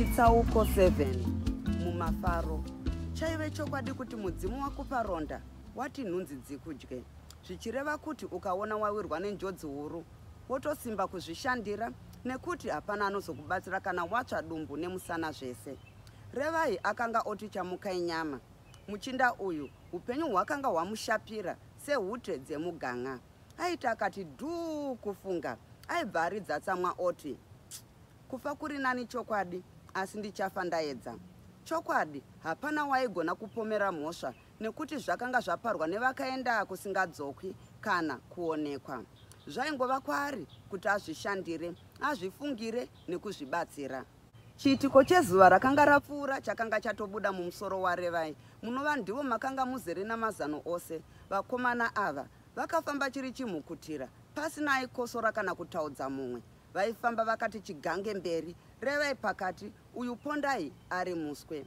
Chitsauko 7 mumafaro. Chaive chokwadi kuti mudzimu wakupa ronda wati nhunzi dzikudye, zvichireva kuti ukaona wawirwa nenjodzi huru wotosimba kuzvishandira nekuti hapana anozokubatsira kana watsva dumbu nemusana zvese. Revai akanga oti chamukai nyama. Muchinda uyu upenyu hwakanga hwamushapira sehute dzemuganga. Aita akati dhuu kufunga, aibva aridza tsamwa oti kufa kuri nani chokwadi, asi ndichafa ndaedza. Chokwadi hapana waigona kupomera mhosva nekuti zvakanga zvaparwa nevakaenda kusingadzokwi kana kuonekwa. Zvaingova kwaari kuti azvishandire, azvifungire nekuzvibatsira. Chiitiko chezuva rakanga rapfuura chakanga chatobuda mumusoro waRevai, munova ndivo makanga muzere namazano ose. Vakomana ava vakafamba chiri chimhukutira, pasina aikosora kana kutaudza mumwe. Vaifamba vakati chigange mberi, Revai pakati, uyu pondai ari muswe.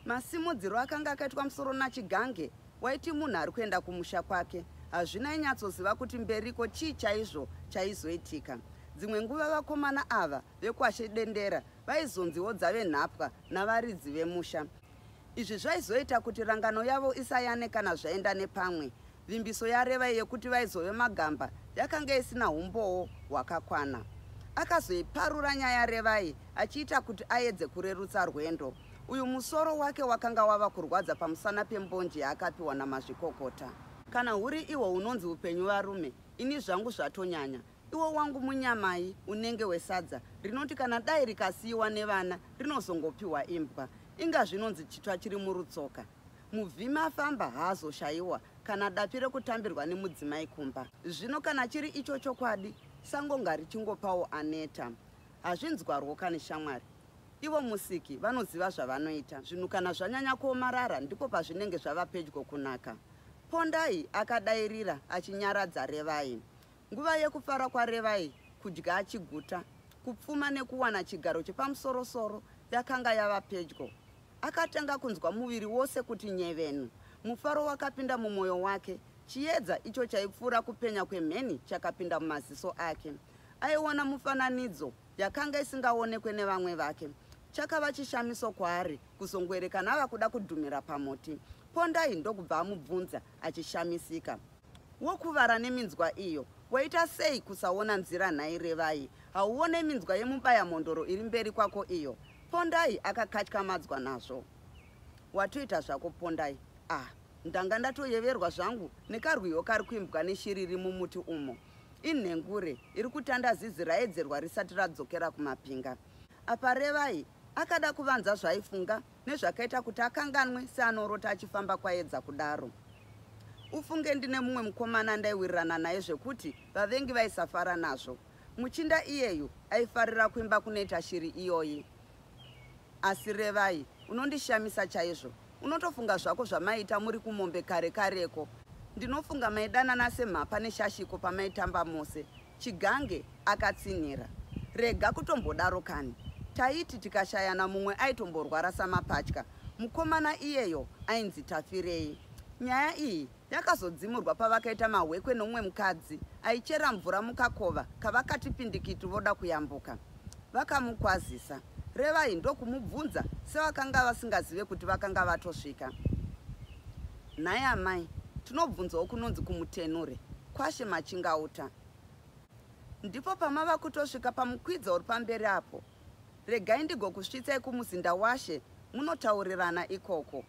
Masimudziro akanga akaitwa musoro nachigange waiti munhu ari kuenda kumusha kwake. Hazvina inyatsoziva kuti mberiko chii chaizvo chaizoitika. Dzimwe nguva vakomana ava vekwashe dendera vaizonziwo dzave nhapwa navaridzi vemusha. Izvi zvaizoita kuti rangano yavo isayane kana zvaenda nepamwe. Vimbiso yaRevai yekuti vaizove magamba yakanga isina umbowo hwakakwana. Akazoiparura nyaya yaRevai achiita kuti aedze kurerutsa rwendo. Uyu musoro wake wakanga wava kurwadza pamusana pembonje yaakapiwa namazvikokota. Kana huri iwo unonzi upenyu varume, ini zvangu zvatonyanya. Iwo wangu munyamai unenge wesadza rinoti kana dai rikasiyiwa nevana rinozongopiwa imbwa. Inga zvinonzi chitwa chiri murutsoka. Muvhimi afamba haazoshayiwa kana dapi rekutambirwa nemudzimai kumba. Zvino kana chiri icho chokwadi, sango ngarichingopavo aneta. Hazvinzwarwo kani shamwari. Ivo musiki vanoziva zvavanoita. Zvinhu kana zvanyanya kuomarara ndipo pazvinenge zvava pedyo kunaka. Pondai akadairira achinyaradza Revai. Nguva yekufara kwaRevai, kudya achiguta, kupfuma nekuwana chigaro chepamusoro-soro yakanga yava pedyo. Akatanga kunzwa muviri wose kuti nyevenu. Mufaro wakapinda mumwoyo wake. Chiedza icho chaipfuura kupenya kwemheni chakapinda mumaziso ake. Aiona mufananidzo yakanga isingaonekwe nevamwe vake. Chakava chishamiso kwaari kuzongwereka nava kuda kudhumira pamuti. Pondai ndokubva amubvunza achishamisika. Wokuvara neminzwa iyo, waita sei kusaona nzira nhai Revai? Hauone minzwa yemubaya mondoro iri mberi kwako iyo? Pondai akakatyamadzwa nazvo. Watoita zvako Pondai. Ndanga ndatoyeverwa zvangu nekarwiyo kari kuimbwa neshiri iri mumuti umo. Inhengure iri kutanda zizi raedzerwa risati radzokera kumapinga. Apa Revai akada kuvanza zvaifunga nezvakaita kuti akanganwe seanorota achifamba kwaedza kudaro. Ufunge ndine mumwe mukomana ndaiwirirana naye zvekuti vavengi vaisafara nazvo. Muchinda iyeyu aifarira kuimba kunoita shiri iyoyi. Asi Revai, unondishamisa chaizvo. Unotofunga zvako zvamaita muri kumombe kare kareko. Ndinofunga maidanana semhapa neshashiko pamaitamba mose. Chigange akatsinhira. Rega kutombodaro kani. Taiti tikashayana mumwe aitomborwara samapatya. Mukomana iyeyo ainzi Tafirei. Nyaya iyi yakazodzimurwa pavakaita mahwekwe nomwe mukadzi aichera mvura mukakova kavakati pindikiti voda kuyambuka. Vakamukwazisa. Revai ndokumubvunza sevakanga vasingazive kuti vakanga vatosvika. Nhai amai, tinobvunzawo kunonzi kumutenure, kwashe machingauta. Ndipo pamava kutosvika pamukwidza uri pamberi apo. Regai ndigokusvitsai kumuzinda washe munotaurirana ikoko.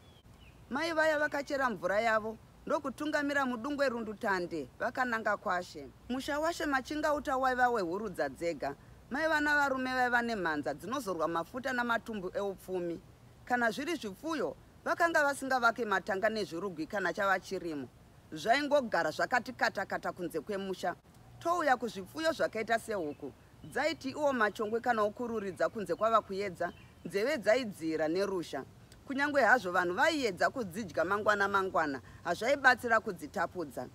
Mai vaya vakachera mvura yavo ndokutungamira mudungwe rundutande vakananga kwashe. Musha washe machingauta waiva wehurudza dzega. Mai vana varume vaiva nemhanza dzinozorwa mafuta namatumbu eupfumi. Kana zviri zvipfuyo vakanga vasingavake matanga nezvirugwi kana chava chirimo. Zvaingogara zvakati kata-kata kunze kwemusha. Touya kuzvipfuyo zvakaita sehuku. Dzaiti iwo machongwe kana okururidza kunze kwava kuedza, nzeve dzaidzira nerusha. Kunyangwe hazvo vanhu vaiedza kudzidya mangwana hazvaibatsira kudzitapudza.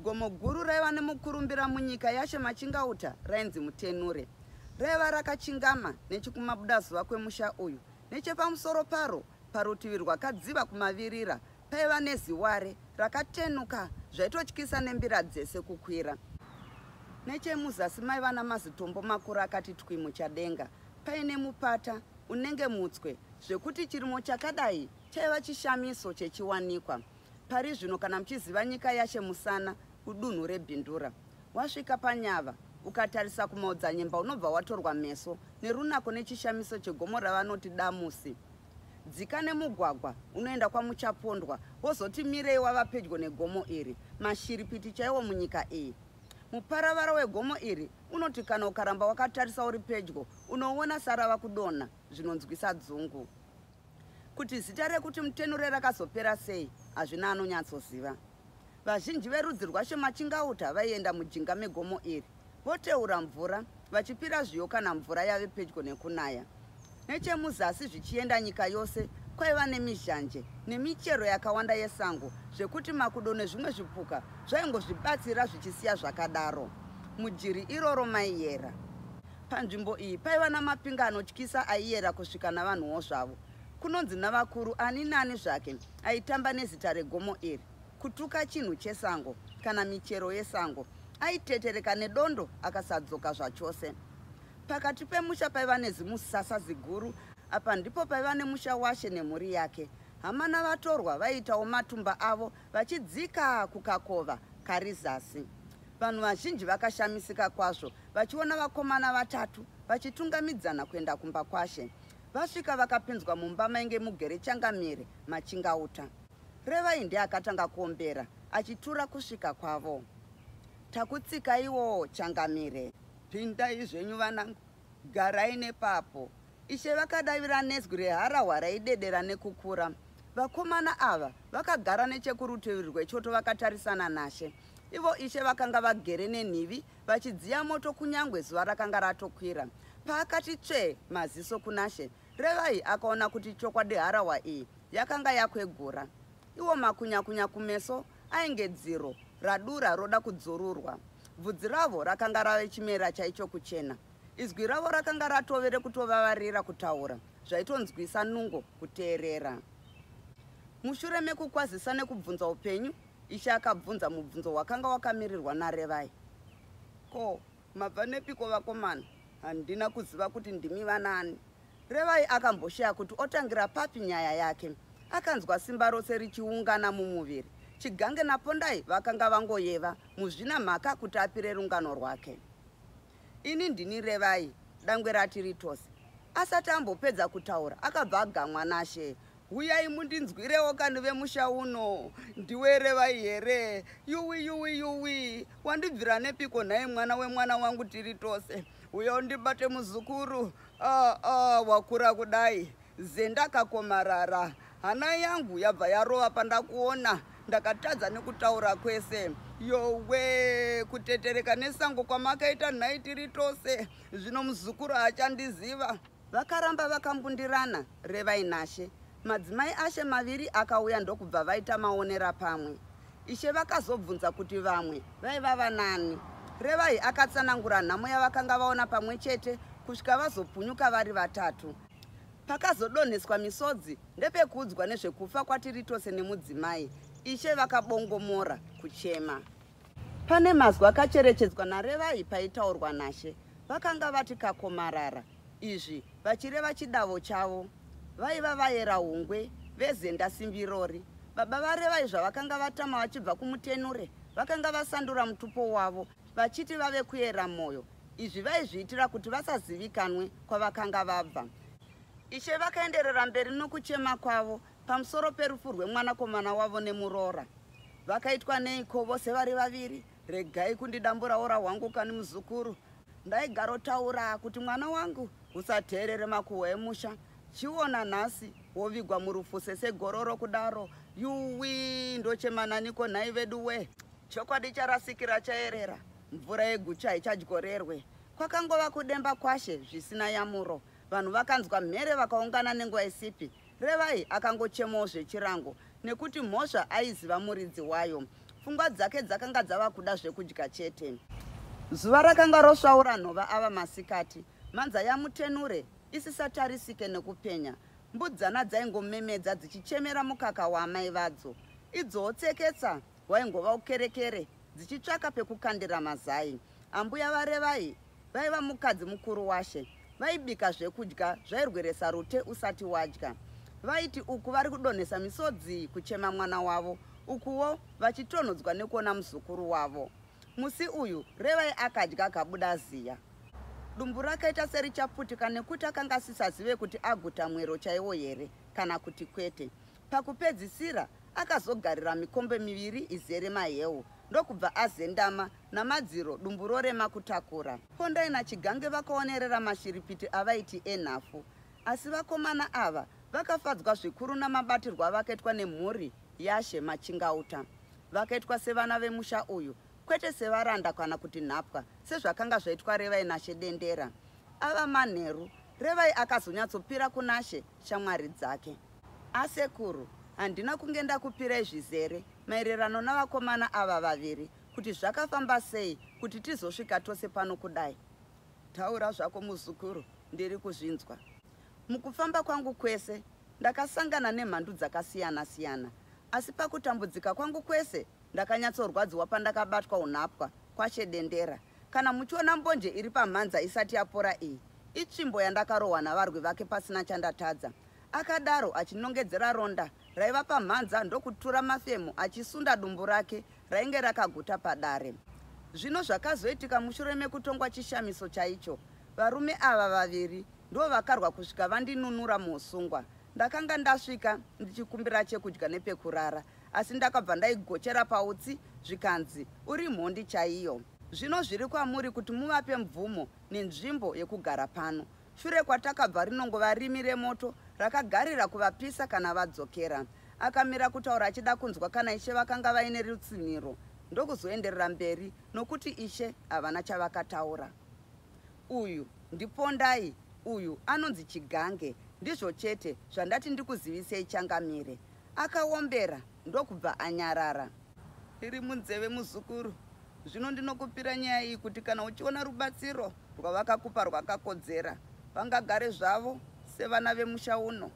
Gomo guru raiva nemukurumbira munyika yashe machingauta rainzi Mutenure. Raiva rakachingama nechikumabudazuva kwemusha uyu. Nechepamusoro paro, parutivi rwakadziva kumavirira, paiva neziware rakatenuka zvaitotyisa nembira dzese kukwira. Nechemuzasi maiva namazitombo makuru akati twi muchadenga. Paine mupata unenge mutswe zvekuti chirimo chakadai chaiva chishamiso chechiwanikwa. Pari zvino kana muchiziva nyika yashe musana kudunhu reBhindura, wasvika paNyava ukatarisa kumaodzanyemba unobva watorwa meso nerunako nechishamiso chegomo ravanoti Damusi. Dzika nemugwagwa unoenda kwaMuchapondwa wozoti mirei wava pedyo negomo iri, mashiripiti chaiwo munyika iyi. Muparavaro wegomo iri unoti kana ukaramba wakatarisa uri pedyo unoona sarava kudonha zvinonzwisa dzungu. Kuti zita rekuti Mutenure rakazopera sei hazvina anonyatsoziva. Vazhinji verudzi rwaShemachingauta vaienda mujinga megomo iri voteura mvura vachipira zviyo kana mvura yave pedyo nekunaya. Nechemuzasi zvichienda nyika yose kwaiva nemizhanje nemichero yakawanda yesango zvekuti makudo nezvimwe zvipuka zvaingozvibatsira zvichisiya zvakadaro. Mujiri iroro maiyera. Panzvimbo iyi paiva namapinga anotyisa aiyera kusvika navanhuwo zvavo. Kunonzi navakuru ani nani zvake aitamba nezita regomo iri, kutuka chinhu chesango kana michero yesango aitetereka nedondo akasadzoka zvachose. Pakati pemusha paiva nezimusasa ziguru, apa ndipo paiva nemusha washe nemhuri yake. Hama navatorwa vaiitawo matumba avo vachidzika kukakova kari zasi. Vanhu vazhinji vakashamisika kwazvo vachiona vakomana vatatu vachitungamidzana kuenda kumba kwashe. Vasvika vakapinzwa mumba mainge mugere Changamire Machingauta. Revai ndiye akatanga kuombera achitura kusvika kwavo. Takutsikai Changamire, pindai zvenyu vanangu, garai nepapo. Ishe vakadavira nezwi reharahwa raidedera nekukura. Vakomana ava vakagara nechekurutivi rwechoto vakatarisana naShe. Ivo Ishe vakanga vagere nenhivi vachidziya moto kunyangwe zuva rakanga ratokwira. Paakati tsve maziso kunaShe, Revai akaona kuti chokwadi harahwa iyi yakanga yakwegura. Iwo makunyakunya kumeso ainge dziro radura roda kudzururwa. Bvudzi ravo rakanga rave chimera chaicho kuchena. Izwi ravo rakanga ratovere kutovavarira kutaura, zvaitonzwisa nungo kuteerera. Mushure mekukwazisa nekubvunza upenyu, Ishe akabvunza mubvunzo wakanga wakamirirwa naRevai. Ko, mabva nepiko vakomana? Handina kuziva kuti ndimi vanani. Revai akambosheya kuti otangira papi nyaya yake. Akanzwa simba rose richiungana mumuviri. Chigange naPondai vakanga vangoyeva muzvina mhaka kuti apire rungano rwake. Ini ndini Revai, dangwe rati ritose. Asati ambopedza kutaura akabva agamwa naShe. Uyai mundinzwirewo kanhu vemusha uno. Ndiwe Revai here? Yuwi, wandibvira nepiko nhaye mwana wemwana wangu tiri tose? Uya undibate muzukuru. Wakura kudai. Zendakakomarara. Hana yangu yabva yarova pandakuona. Ndakatadza nekutaura kwese. Yowe, kutetereka nesango kwamakaita nhai tiri tose. Zvino muzukuru haachandiziva. Vakaramba vakambundirana Revai naShe. Madzimai aShe maviri akauya ndokubva vaita maonera pamwe. Ishe vakazobvunza kuti vamwe vaiva vanani. Revai akatsanangura nhamo yavakanga vaona pamwe chete kusvika vazopunyuka vari vatatu. Pakazodonheswa misodzi ndepekuudzwa nezvekufa kwatiri tose nemudzimai. Ishe vakabongomora kuchema. Pane mazwi akacherechedzwa naRevai paitaurwa naShe. Vakanga vati kakomarara. Izvi vachireva chidavo chavo. Vaiva vayera hungwe vezenda simbirori. Baba vaRevai zvavakanga vatama vachibva kumutenure vakanga vasandura mutupo wavo vachiti vave kuyera moyo. Izvi vaizviitira kuti vasazivikanwe kwavakanga vabva. Ishe vakaenderera mberi nokuchema kwavo pamusoro perufu rwemwanakomana wavo nemuroora. Vakaitwa neiko vose vari vaviri? Regai kundidamburaora hwangu kani muzukuru. Ndaigarotaura kuti mwana wangu usateerere makuhwa emusha. Chiona nhasi wovigwa murufuse segororo kudaro. Yuwi, ndochemananiko nhai vedu we. Chokwadi charasikira chaerera. Mvura yegucha haichadyorerwe. Kwakangova kudemba kwashe zvisina yamuro. Vanhu vakanzwa mhere vakaungana nenguva isipi. Revai akangochemawo zvechirango nekuti mhosva aiziva muridzi wayo. Pfungwa dzake dzakanga dzava kuda zvekudya chete. Zuva rakanga rosvaura nhova ava masikati. Manza yamutenure isisatarisike nekupenya. Mbudzana dzaingomemedza dzichichemera mukaka waamai vadzo. Idzowo tseketsa waingova ukerekere dzichitsvaka pekukandira mazai. Ambuya vaRevai vaiva mukadzi mukuru waShe. vaibika zvekudya zvairweresa rute usati wadya. Vaiti uku vari kudonhesa misodzi kuchema mwana wavo, ukuwo vachitonhodzwa nekuona muzukuru wavo. Musi uyu Revai akadya akabuda ziya. Dumbu rakaita serichaputika nekuti akanga asisazive kuti aguta mwero chaiwo here kana kuti kwete. Pakupedzisira akazogarira mikombe miviri izere maheu, ndokubva azendama namadziro dumbu rorema kutakura. Pondai naChigange vakaonerera mashiripiti avaiti enhafu, asi vakomana ava vakafadzwa zvikuru namabatirwo avakaitwa nemhuri yaShe Machingauta. Vakaitwa sevana vemusha uyu, kwete sevaranda kana kuti nhapwa sezvakanga zvaitwa Revai naShe Dendera. Ava manheru, Revai akazonyatsopira kunaShe shamwari dzake. Asekuru, handina kunge ndakupirai zvizere maererano navakomana ava vaviri kuti zvakafamba sei kuti tizosvika tose pano kudai. Taura zvako muzukuru, ndiri kuzvinzwa. Mukufamba kwangu kwese ndakasangana nemhandu dzakasiyana-siyana, asi pakutambudzika kwangu kwese ndakanyatsorwadziwa pandakabatwa unhapwa kwaShe Dendera. Kana muchiona mbonje iri pamhanza isati yapora iyi, itsvimbo yandakarohwa navarwi vake pasina chandatadza. Akadaro achinongedzera ronda raiva pamhanza ndokutura mafemo achisunda dumbu rake rainge rakaguta padare. Zvino zvakazoitika mushure mekutongwa chishamiso chaicho, varume ava vaviri ndo vakarwa kusvika vandinunura muusungwa. Ndakanga ndasvika ndichikumbira chekudya nepekurara, asi ndakabva ndaigochera pautsi zvikanzi uri mhondi chaiyo. Zvino zviri kwamuri kuti muvape mvumo nenzvimbo yekugara pano. Shure kwatakabva rinongova rimi remoto rakagarira kuvapisa kana vadzokera. Akamira kutaura achida kunzwa kana Ishe vakanga vaine rutsiniro, ndokuzoenderera mberi nokuti Ishe havana chavakataura. Uyu ndipondai, uyu anonzi Chigange, ndizvo chete zvandati ndikuzivisei changamire. Akaombera ndokubva anyarara. Iri munzeve muzukuru, zvino ndinokupira nyaya iyi kuti kana uchiona rubatsiro rwavakakupa rwakakodzera, vangagare zvavo sevana vemusha uno.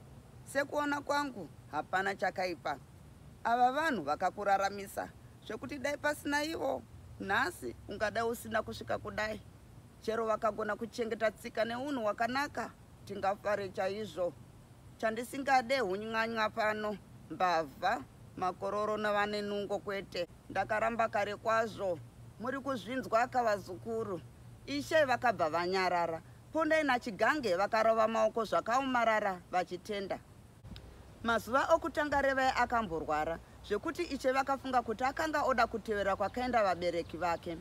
Sekuona kwangu hapana chakaipa. Ava vanhu vakakuraramisa zvekuti dai pasina ivo nhasi ungadai usina kusvika kudai. Chero vakagona kuchengeta tsika neunhu hwakanaka, tingafare chaizvo. Chandisingade hunyanya pano, mbavha, makororo navane nungo kwete. Ndakaramba kare kwazvo. Muri kuzvinzwa akavazukuru. Ishe vakabva vanyarara. Pondai naChigange vakarova maoko zvakaomarara vachitenda. Mazuva okutanga Revai akamborwara, zvekuti Ishe vakafunga kuti akanga oda kutevera kwakaenda vabereki vake.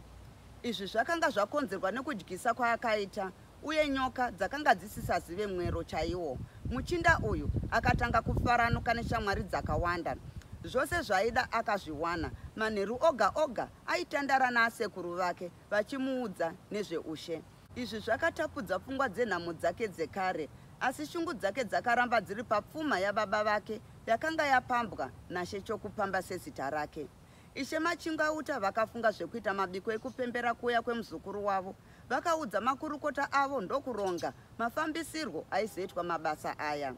Izvi zvakanga zvakonzerwa nekudyisa kwaakaita, uye nyoka dzakanga dzisisazive mwero chaiwo. Muchinda uyu akatanga kufaranuka neshamwari dzakawanda. Zvose zvaida akazviwana. Manheru oga oga aitandara naasekuru vake vachimuudza nezveushe. Izvi zvakatapudza pfungwa dzenhamo dzake dzekare, asi shungu dzake dzakaramba dziri papfuma yababa vake yakanga yapambwa naShe chokupamba sezita rake. Ishe Machingauta vakafunga zvekuita mabiko ekupembera kuuya kwemuzukuru wavo. Vakaudza makurukota avo ndokuronga mafambisirwo aizoitwa mabasa aya.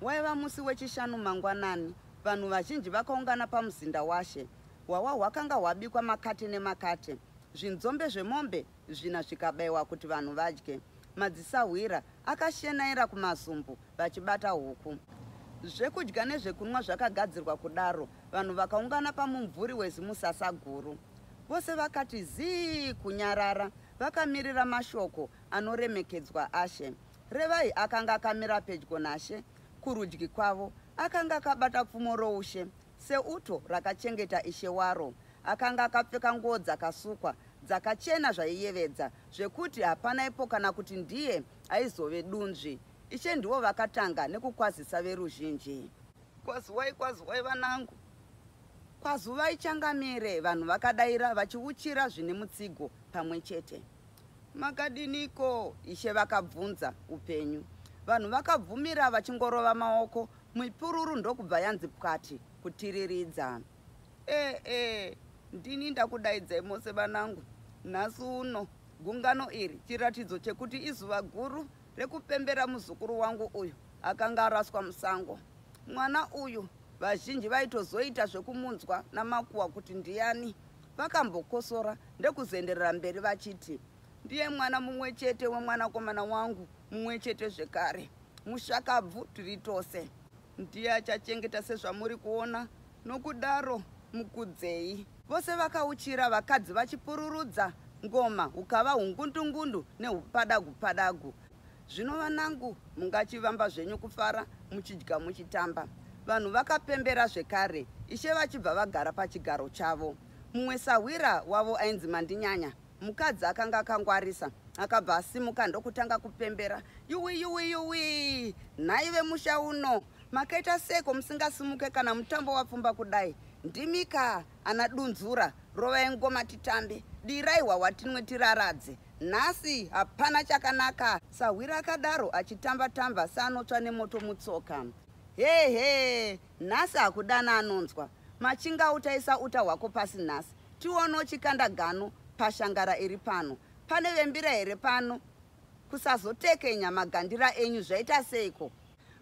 Waiva musi wechishanu mangwanani, vanhu vazhinji vakaungana pamuzinda waShe. Hwawa hwakanga hwabikwa makate nemakate. Zvinzombe zvemombe zvina zvikabayiwa kuti vanhu vadye. Madzisahwira akashenaira kumazumbu vachibata huku. Zvekudya nezvekunwa zvakagadzirwa kudaro, vanhu vakaungana pamumvuri wezimusasa guru. Vose vakati zii kunyarara, vakamirira mashoko anoremekedzwa aShe. Revai akanga akamira pedyo naShe. Kurudyi kwavo akanga akabata pfumo roushe, seuto rakachengeta Ishe waro. Akanga akapfeka nguo dzakasukwa, dzakachena zvaiyevedza, zvekuti hapana ipo kana kuti ndiye aizove dunzvi. Ishe ndivo vakatanga nekukwazisa veruzhinji. Kwazuwai vanangu, kwazuwai changamire. Vanhu vakadaira vachiuchira zvine mutsigo pamwe chete. Makadiniko? Ishe vakabvunza upenyu. Vanhu vakabvumira vachingorova maoko. Mipururu ndokubva yanzi pwati kutiriridza. Ndini ndakudaidzai mose vanangu. Nhasi uno gungano iri chiratidzo chekuti izuva guru rekupembera muzukuru wangu uyu akanga araswa musango. Mwana uyu vazhinji vaitozoita zvekumunzwa namakuhwa kuti ndiani. Vakambokosora ndekuzoenderera mberi vachiti, ndiye mwana mumwe chete wemwanakomana wangu, mumwe chete zvekare. Mushakabvu tiri tose. Ndiye achachengeta sezvamuri kuona. Nokudaro mukudzei. Vose vakauchira, vakadzi vachipururudza ngoma, ukava hungundu-ngundu nehupadagu-padagu. Zvino vanangu, mungachivamba zvenyu kufara, muchidya muchitamba. Vanhu vakapembera zvekare, Ishe vachibva vagara pachigaro chavo. Mumwe sahwira wavo ainzi Mandinyanya, mukadzi akanga akangwarisa, akabva asimuka ndokutanga kupembera. Yuwi, nhai vemusha uno, makaita seko musingasimuke kana mutambo wapfumba kudai. Ndimika ana dunzura, rovai ngoma titambe, dirai hwawa tinwe tiraradze. Nhasi hapana chakanaka. Sahwira akadaro achitamba-tamba saanotsva nemoto mutsoka. He, nhasi hakudana anonzwa. Machinga utaisa uta hwako pasi nhasi. Tiono chikanda gano pashangara iri pano. Pane vembira here pano? Kusazotekenya magandira enyu zvaita seiko?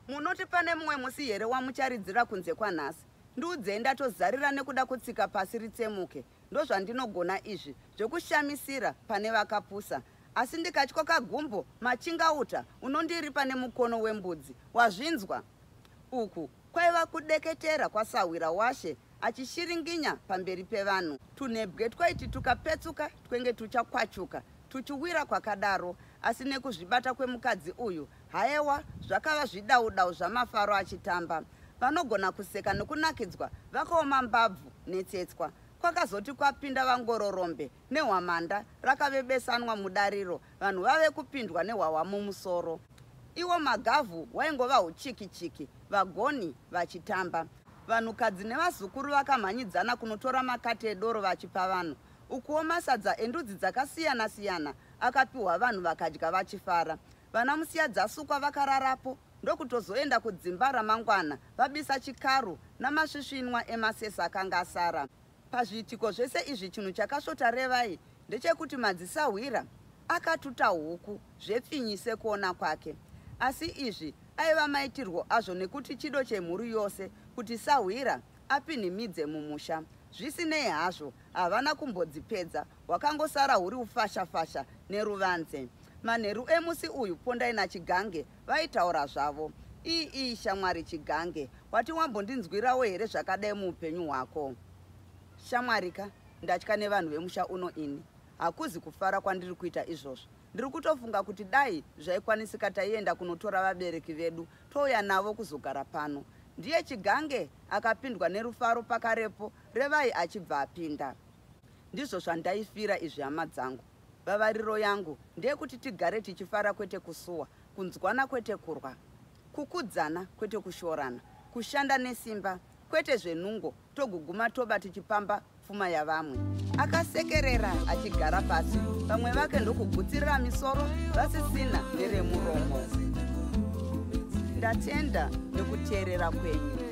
Munoti pane mumwe musi here wamucharidzira kunze kwanhasi? Ndiudzei ndatozarira nekuda kutsika pasi ritsemuke. Ndozvandinogona izvi, zvokushamisira pane vakapusa. Asi ndikatyoka gumbo, machinga uta, unondiripa nemukono wembudzi. Wazvinzwa? Uku kwaiva kudeketera kwasahwira washe, achishiringinya pamberi pevanhu. Tunebwe twaiti tukapetsuka twenge tuchakwachuka, tuchiwira kwakadaro. Asi nekuzvibata kwemukadzi uyu, haiwa zvakava zvidaudau zvamafaro achitamba. Vanogona kuseka nokunakidzwa, vakaoma mbabvu netsetswa. Kwakazoti kwapinda vangororombe nehwamanda rakavebesanwa mudariro, vanhu vave kupindwa nehwawa mumusoro. Iwo magavhu waingova huchiki-chiki, vagoni vachitamba. Vanhukadzi nevazukuru vakamhanyidzana kunotora makate edoro vachipa vanhu. Ukuwo masadza endudzi dzakasiyana-siyana akapiwa vanhu vakadya vachifara. Vana musiya dzasukwa vakararapo, ndokutozoenda kudzimba ramangwana vabisa chikaru namasvisvinwa emasesa akanga asara. Pazviitiko zvese izvi chinhu chakasvota revai ndechekuti madzisahwira akatuta huku zvepfinyise kuona kwake. Asi izvi aiva maitirwo azvo nekuti chido chemhuri yose kuti sahwira apinhimidze mumusha. Zvisinei hazvo, havana kumbodzipedza, hwakangosara huri ufasha-fasha neruvanze. Manheru emusi uyu Pondai naChigange vaitaura zvavo. Shamwari Chigange, wati wambondinzwirawo here zvakadai muupenyu hwako? Shamwarika, ndatya nevanhu vemusha uno ini. Hakuzi kufara kwandiri kuita izvozvo. Ndiri kutofunga kuti dai zvaikwanisika taienda kunotora vabereki vedu, touya navo kuzogara pano. Ndiye Chigange akapindwa nerufaro pakarepo, revai achibva apinda. Ndizvo zvandaifira izvi hama dzangu. Vavariro yangu ndeyekuti tigare tichifara kwete kusuwa, kunzwana kwete kurwa, kukudzana kwete kushorana, kushanda nesimba kwete zvenungo, toguguma toba tichipamba pfuma yavamwe. Akasekerera achigara pasi, vamwe vake ndokugutsirira misoro vasisina neremuromo. Ndatenda nekuteerera kwenyu.